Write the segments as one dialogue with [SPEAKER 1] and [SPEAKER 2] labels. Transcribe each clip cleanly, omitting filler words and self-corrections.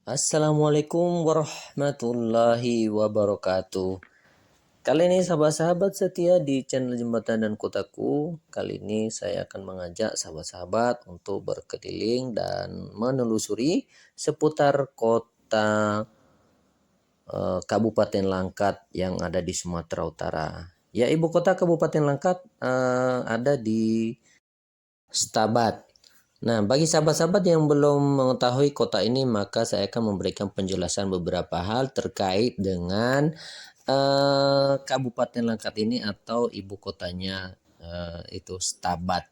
[SPEAKER 1] Assalamualaikum warahmatullahi wabarakatuh. Kali ini sahabat-sahabat setia di channel Jembatan dan Kotaku. Kali ini saya akan mengajak sahabat-sahabat untuk berkeliling dan menelusuri seputar kota Kabupaten Langkat yang ada di Sumatera Utara. Ya, ibu kota Kabupaten Langkat ada di Stabat. Nah, bagi sahabat-sahabat yang belum mengetahui kota ini, maka saya akan memberikan penjelasan beberapa hal terkait dengan Kabupaten Langkat ini atau ibu kotanya itu Stabat.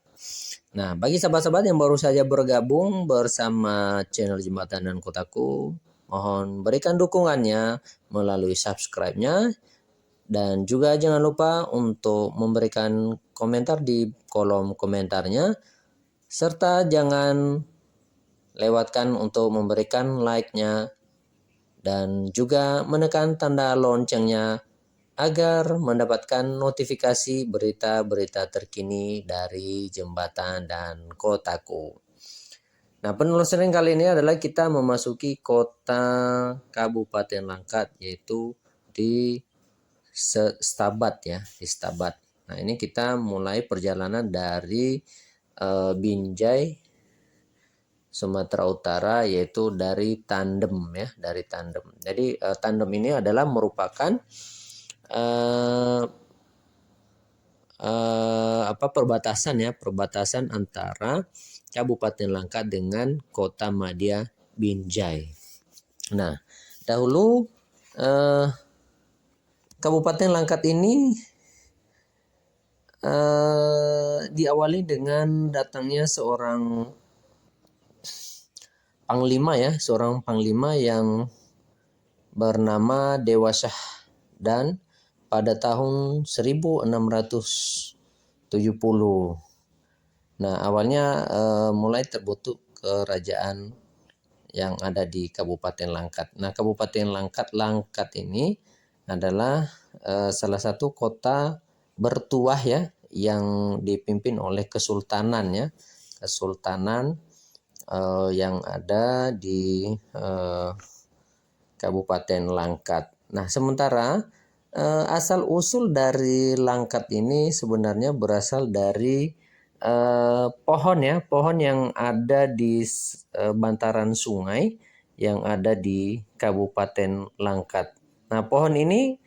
[SPEAKER 1] Nah, bagi sahabat-sahabat yang baru saja bergabung bersama channel Jembatan dan Kotaku, mohon berikan dukungannya melalui subscribe-nya dan juga jangan lupa untuk memberikan komentar di kolom komentarnya. Serta jangan lewatkan untuk memberikan like-nya dan juga menekan tanda loncengnya agar mendapatkan notifikasi berita-berita terkini dari Jembatan dan Kotaku. Nah, penelusuran kali ini adalah kita memasuki kota Kabupaten Langkat, yaitu di Stabat ya, di Stabat. Nah, ini kita mulai perjalanan dari Binjai, Sumatera Utara, yaitu dari Tandem ya, dari Tandem. Jadi Tandem ini adalah merupakan perbatasan antara Kabupaten Langkat dengan Kota Madya Binjai. Nah, dahulu Kabupaten Langkat ini diawali dengan datangnya seorang panglima yang bernama Dewa Shah dan pada tahun 1670. Nah, awalnya mulai terbentuk kerajaan yang ada di Kabupaten Langkat. Nah, Kabupaten Langkat ini adalah salah satu kota bertuah ya yang dipimpin oleh kesultanan ya, kesultanan yang ada di Kabupaten Langkat. Nah, sementara asal usul dari Langkat ini sebenarnya berasal dari pohon yang ada di bantaran sungai yang ada di Kabupaten Langkat. Nah, pohon ini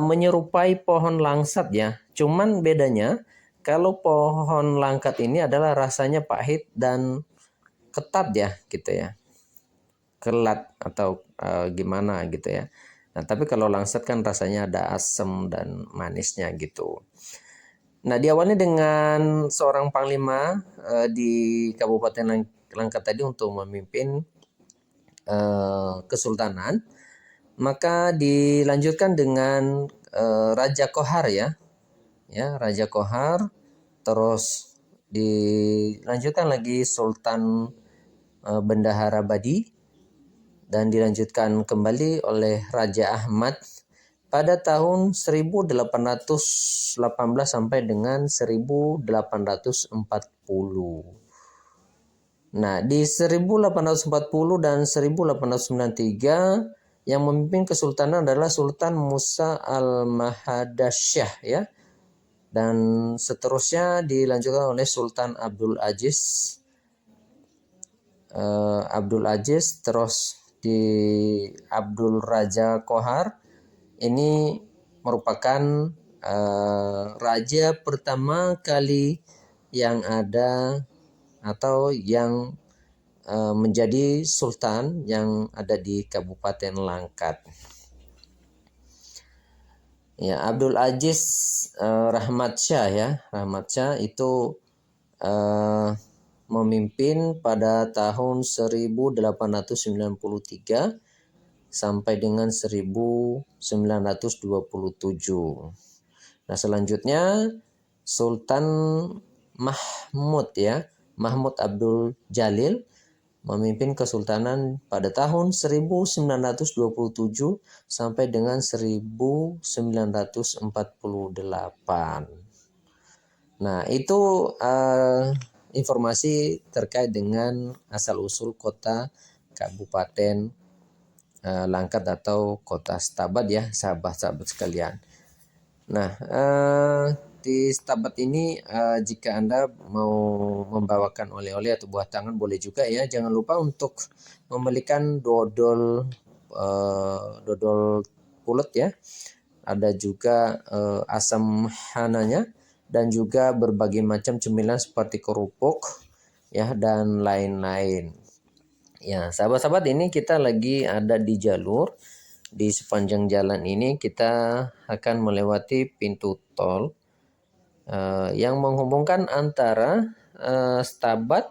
[SPEAKER 1] menyerupai pohon langsat ya. Cuman bedanya kalau pohon Langkat ini adalah rasanya pahit dan ketat ya gitu ya. Kelat atau gimana gitu ya. Nah, tapi kalau langsat kan rasanya ada asam dan manisnya gitu. Nah, diawali dengan seorang panglima di Kabupaten Langkat tadi untuk memimpin kesultanan. Maka dilanjutkan dengan Raja Kohar ya. Ya, Raja Kohar, terus dilanjutkan lagi Sultan Bendahara Badi, dan dilanjutkan kembali oleh Raja Ahmad pada tahun 1818 sampai dengan 1840. Nah, di 1840 dan 1893 yang memimpin kesultanan adalah Sultan Musa Al-Mahadasyah ya. Dan seterusnya dilanjutkan oleh Sultan Abdul Aziz. Terus di Abdul Raja Kohar ini merupakan raja pertama kali yang ada atau yang menjadi sultan yang ada di Kabupaten Langkat. Ya, Abdul Aziz Rahmat Shah itu memimpin pada tahun 1893 sampai dengan 1927. Nah, selanjutnya Sultan Mahmud Abdul Jalil memimpin kesultanan pada tahun 1927 sampai dengan 1948. Nah, itu informasi terkait dengan asal-usul kota Kabupaten Langkat atau kota Stabat ya, sahabat-sahabat sekalian. Nah, di Stabat ini jika Anda mau membawakan oleh-oleh atau buah tangan boleh juga ya. Jangan lupa untuk membelikan dodol dodol pulut ya. Ada juga asam hananya dan juga berbagai macam cemilan seperti kerupuk ya dan lain-lain. Ya, sahabat-sahabat, ini kita lagi ada di jalur. Di sepanjang jalan ini kita akan melewati pintu tol yang menghubungkan antara Stabat,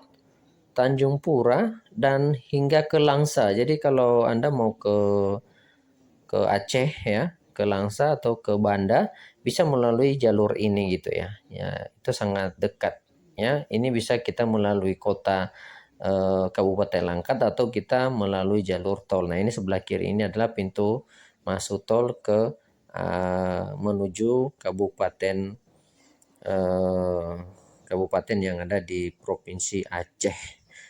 [SPEAKER 1] Tanjung Pura, dan hingga ke Langsa. Jadi kalau Anda mau ke Aceh ya, ke Langsa atau ke Banda, bisa melalui jalur ini gitu ya. Ya, itu sangat dekat ya. Ini bisa kita melalui kota Kabupaten Langkat atau kita melalui jalur tol. Nah, ini sebelah kiri ini adalah pintu masuk tol ke menuju eh, kabupaten yang ada di Provinsi Aceh.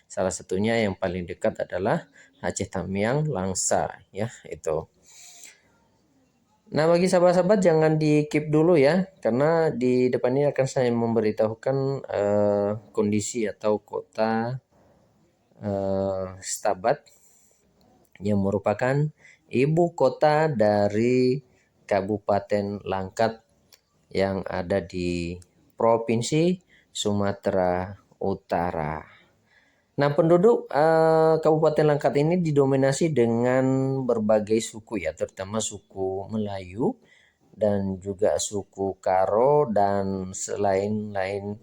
[SPEAKER 1] Salah satunya yang paling dekat adalah Aceh Tamiang, Langsa ya, itu. Nah, bagi sahabat-sahabat jangan di keep dulu ya, karena di depan ini akan saya memberitahukan kondisi atau kota Stabat yang merupakan ibu kota dari Kabupaten Langkat yang ada di Provinsi Sumatera Utara. Nah, penduduk Kabupaten Langkat ini didominasi dengan berbagai suku ya, terutama suku Melayu dan juga suku Karo dan selain-lain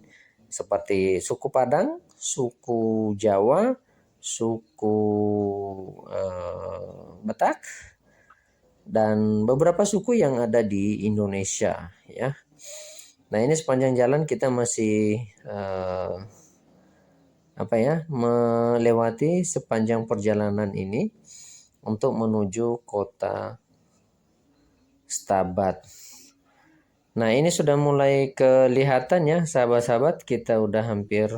[SPEAKER 1] seperti suku Padang, suku Jawa, suku Batak, dan beberapa suku yang ada di Indonesia ya. Nah, ini sepanjang jalan kita masih melewati sepanjang perjalanan ini untuk menuju kota Stabat. Nah, ini sudah mulai kelihatan ya sahabat-sahabat, kita udah hampir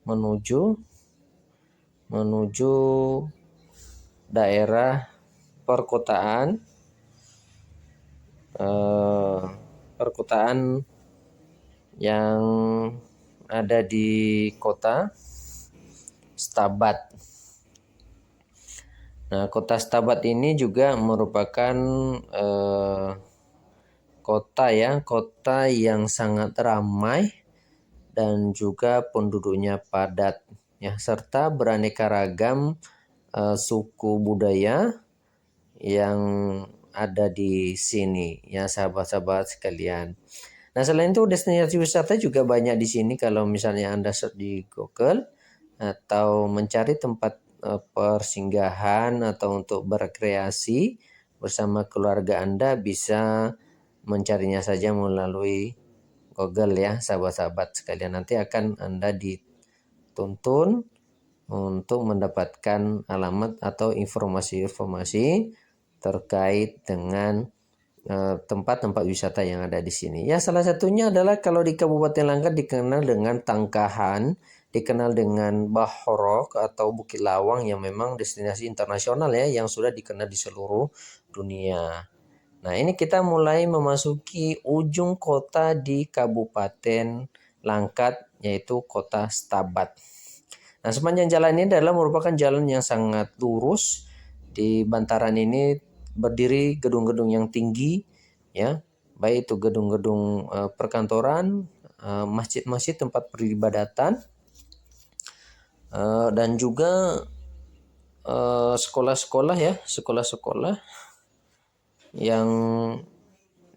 [SPEAKER 1] menuju daerah perkotaan yang ada di kota Stabat. Nah, kota Stabat ini juga merupakan kota yang sangat ramai dan juga penduduknya padat ya, serta beraneka ragam suku budaya yang ada di sini ya sahabat-sahabat sekalian. Nah, selain itu destinasi wisata juga banyak di sini. Kalau misalnya Anda search di Google atau mencari tempat persinggahan atau untuk berkreasi bersama keluarga, Anda bisa mencarinya saja melalui Google ya sahabat-sahabat sekalian. Nanti akan Anda dituntun untuk mendapatkan alamat atau informasi-informasi terkait dengan tempat-tempat wisata yang ada di sini. Ya, salah satunya adalah kalau di Kabupaten Langkat dikenal dengan Tangkahan, dikenal dengan Bahorok atau Bukit Lawang yang memang destinasi internasional ya, yang sudah dikenal di seluruh dunia. Nah, ini kita mulai memasuki ujung kota di Kabupaten Langkat, yaitu kota Stabat. Nah, sepanjang jalan ini adalah merupakan jalan yang sangat lurus. Di bantaran ini berdiri gedung-gedung yang tinggi ya, baik itu gedung-gedung perkantoran, masjid-masjid tempat peribadatan, dan juga sekolah-sekolah ya, sekolah-sekolah yang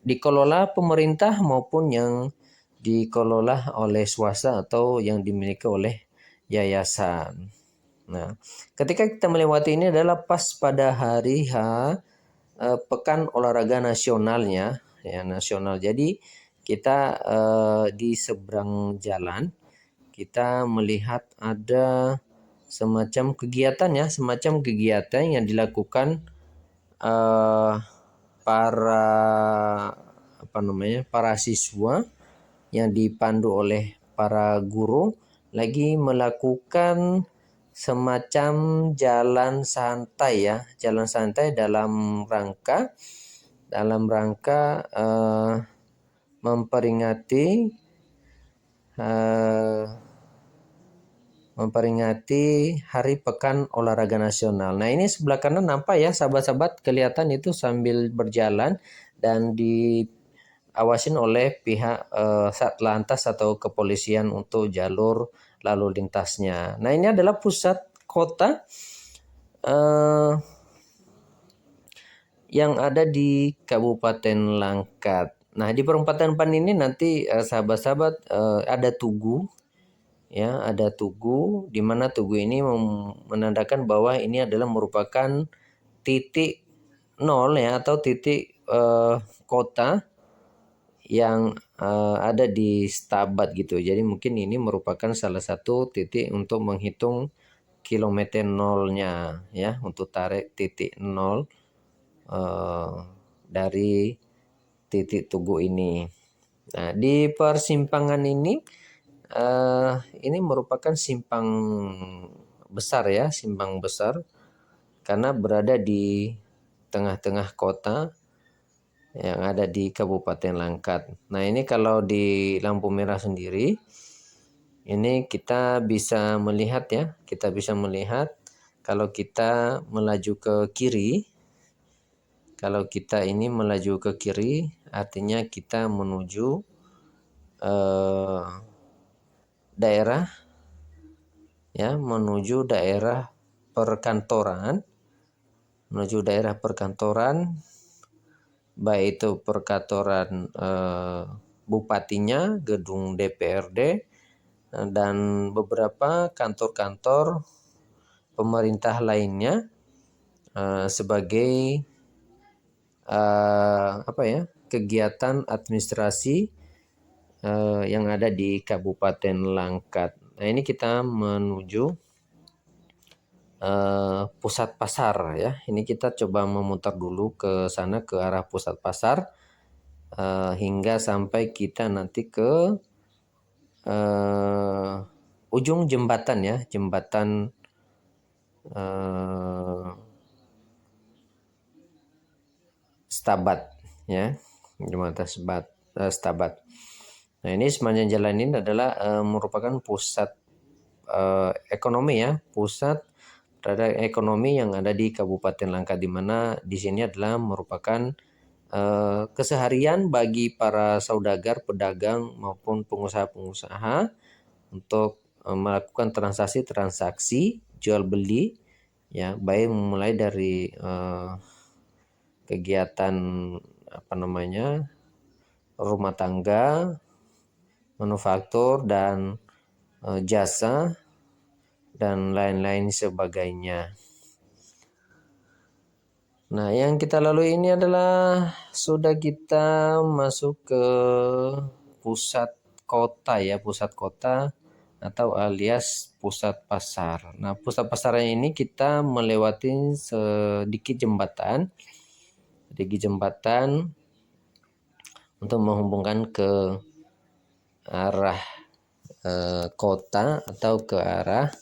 [SPEAKER 1] dikelola pemerintah maupun yang dikelola oleh swasta atau yang dimiliki oleh yayasan. Nah, ketika kita melewati ini adalah pas pada hari pekan olahraga nasionalnya ya, nasional. Jadi kita di seberang jalan kita melihat ada semacam kegiatan yang dilakukan para para siswa yang dipandu oleh para guru lagi melakukan semacam jalan santai ya, jalan santai dalam rangka memperingati eh, Hari Pekan Olahraga Nasional. Nah, ini sebelah kanan nampak ya sahabat-sahabat, kelihatan itu sambil berjalan dan diawasin oleh pihak Satlantas atau kepolisian untuk jalur lalu lintasnya. Nah, ini adalah pusat kota yang ada di Kabupaten Langkat. Nah, di perempatan Pan ini nanti sahabat-sahabat ada tugu. Ya, ada tugu, di mana tugu ini menandakan bahwa ini adalah merupakan titik nol ya, atau titik kota yang ada di Stabat gitu. Jadi mungkin ini merupakan salah satu titik untuk menghitung kilometer nolnya ya, untuk tarik titik nol dari titik tugu ini. Nah, di persimpangan ini merupakan simpang besar ya, simpang besar karena berada di tengah-tengah kota yang ada di Kabupaten Langkat. Nah, ini kalau di lampu merah sendiri, ini kita bisa melihat ya, kalau kita melaju ke kiri, artinya kita menuju daerah ya, menuju daerah perkantoran, baik itu perkantoran bupatinya, gedung DPRD, dan beberapa kantor-kantor pemerintah lainnya sebagai kegiatan administrasi yang ada di Kabupaten Langkat. Nah, ini kita menuju pusat pasar ya. Ini kita coba memutar dulu ke sana, ke arah pusat pasar hingga sampai kita nanti ke ujung jembatan ya, jembatan Stabat ya, jembatan Stabat. Nah, ini sepanjang jalan ini adalah merupakan pusat ekonomi ya, pusat ekonomi yang ada di Kabupaten Langkat, di mana di sini adalah merupakan keseharian bagi para saudagar, pedagang maupun pengusaha-pengusaha untuk melakukan transaksi jual beli ya, baik mulai dari kegiatan rumah tangga, manufaktur, dan jasa dan lain-lain sebagainya. Nah, yang kita lalui ini adalah sudah kita masuk ke pusat kota atau alias pusat pasar. Nah, pusat pasarnya ini kita melewati sedikit jembatan untuk menghubungkan ke arah kota atau ke arah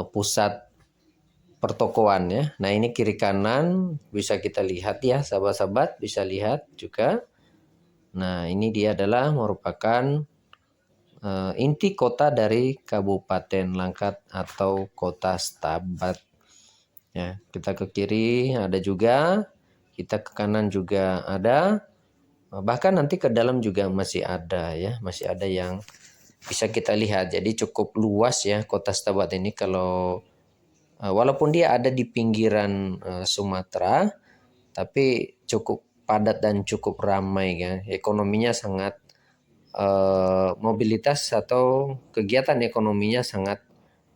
[SPEAKER 1] pusat pertokoan ya. Nah, ini kiri kanan bisa kita lihat ya, sahabat-sahabat bisa lihat juga. Nah, ini dia adalah merupakan inti kota dari Kabupaten Langkat atau Kota Stabat. Ya, kita ke kiri ada juga, kita ke kanan juga ada, bahkan nanti ke dalam juga masih ada ya, masih ada yang bisa kita lihat. Jadi cukup luas ya Kota Stabat ini, kalau walaupun dia ada di pinggiran Sumatera, tapi cukup padat dan cukup ramai ya. Ekonominya sangat mobilitas atau kegiatan ekonominya sangat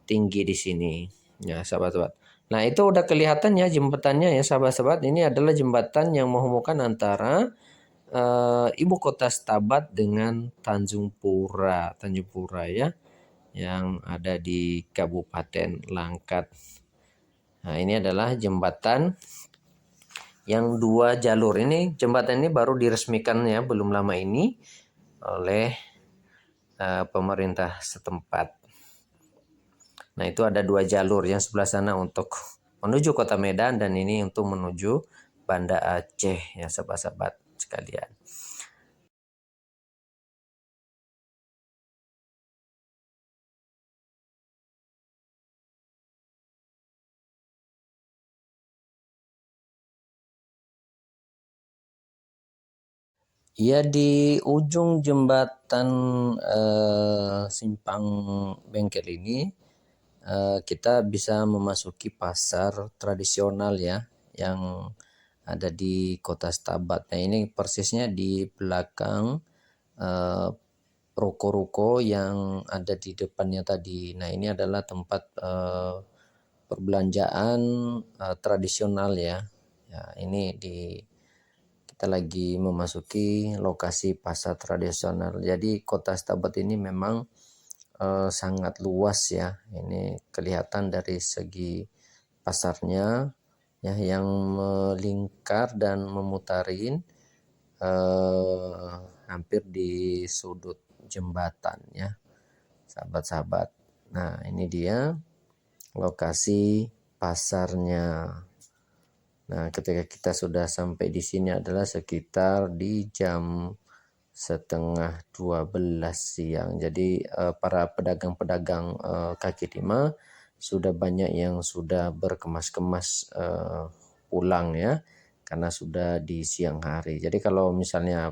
[SPEAKER 1] tinggi di sini ya, sahabat-sahabat. Nah, itu udah kelihatan ya jembatannya ya, sahabat-sahabat. Ini adalah jembatan yang menghubungkan antara ibu kota Stabat dengan Tanjung Pura ya, yang ada di Kabupaten Langkat. Nah, ini adalah jembatan yang 2 jalur. Ini jembatan ini baru diresmikan ya, belum lama ini oleh pemerintah setempat. Nah, itu ada 2 jalur, yang sebelah sana untuk menuju Kota Medan dan ini untuk menuju Banda Aceh ya sahabat-sahabat sekalian. Ya, di ujung jembatan Simpang Bengkel ini kita bisa memasuki pasar tradisional ya yang ada di Kota Stabat. Nah, ini persisnya di belakang eh, ruko-ruko yang ada di depannya tadi. Nah, ini adalah tempat perbelanjaan tradisional ya. Ya, ini kita lagi memasuki lokasi pasar tradisional. Jadi Kota Stabat ini memang sangat luas ya. Ini kelihatan dari segi pasarnya ya yang melingkar dan memutarin eh, hampir di sudut jembatan ya, sahabat-sahabat. Nah, ini dia lokasi pasarnya. Nah, ketika kita sudah sampai di sini adalah sekitar di jam setengah 12 siang. Jadi para pedagang-pedagang kaki lima sudah banyak yang sudah berkemas-kemas pulang ya karena sudah di siang hari. Jadi kalau misalnya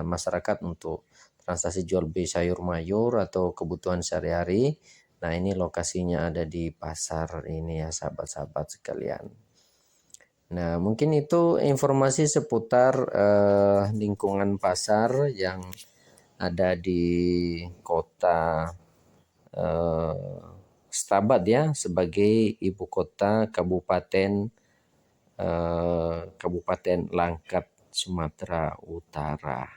[SPEAKER 1] masyarakat untuk transaksi jual beli sayur mayur atau kebutuhan sehari-hari, nah ini lokasinya ada di pasar ini ya sahabat-sahabat sekalian. Nah, mungkin itu informasi seputar lingkungan pasar yang ada di kota eh, Stabat ya sebagai ibu kota Kabupaten Langkat, Sumatera Utara.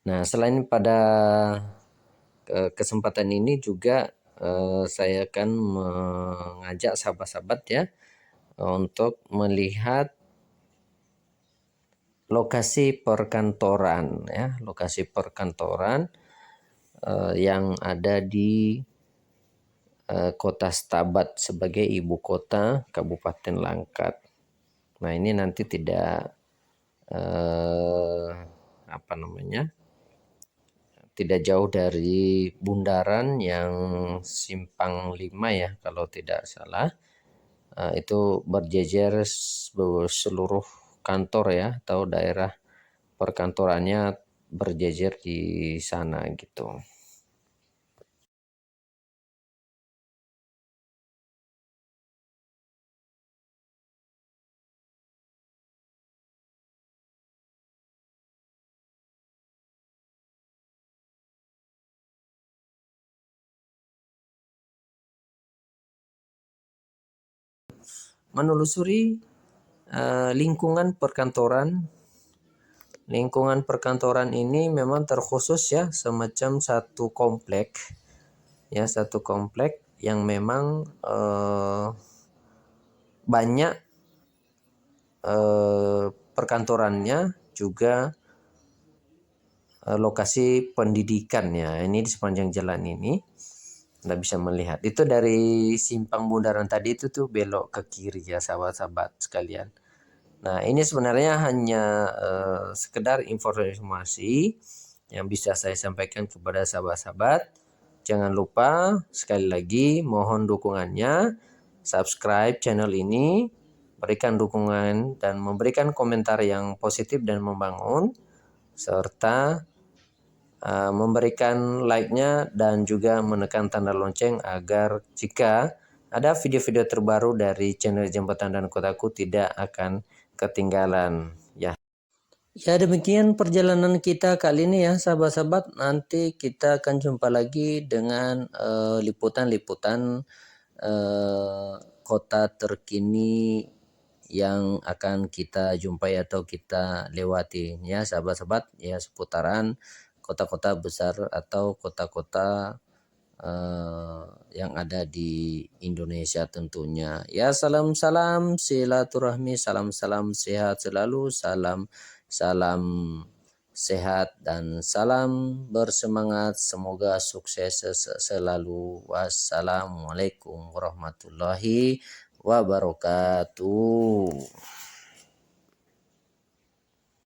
[SPEAKER 1] Nah, selain pada kesempatan ini juga saya akan mengajak sahabat-sahabat ya untuk melihat lokasi perkantoran ya, lokasi perkantoran yang ada di Kota Stabat sebagai ibu kota Kabupaten Langkat. Nah, ini nanti tidak eh, apa namanya? Tidak jauh dari bundaran yang Simpang 5 ya kalau tidak salah. Itu berjejer seluruh kantor ya atau daerah perkantorannya berjejer di sana gitu. Menelusuri lingkungan perkantoran. Lingkungan perkantoran ini memang terkhusus ya semacam satu komplek ya, satu komplek yang memang banyak perkantorannya juga lokasi pendidikannya. Ini di sepanjang jalan ini Anda bisa melihat. Itu dari simpang bundaran tadi itu tuh belok ke kiri ya sahabat-sahabat sekalian. Nah, ini sebenarnya hanya sekedar informasi yang bisa saya sampaikan kepada sahabat-sahabat. Jangan lupa sekali lagi mohon dukungannya, subscribe channel ini, berikan dukungan dan memberikan komentar yang positif dan membangun, serta memberikan like-nya dan juga menekan tanda lonceng agar jika ada video-video terbaru dari channel Jembatan dan Kotaku tidak akan ketinggalan ya. Ya, demikian perjalanan kita kali ini ya sahabat-sahabat. Nanti kita akan jumpa lagi dengan liputan-liputan kota terkini yang akan kita jumpai atau kita lewati ya sahabat-sahabat ya seputaran kota-kota besar atau kota-kota yang ada di Indonesia tentunya. Ya, salam-salam silaturahmi, salam-salam sehat selalu, salam-salam sehat dan salam bersemangat. Semoga sukses selalu. Wassalamualaikum warahmatullahi wabarakatuh.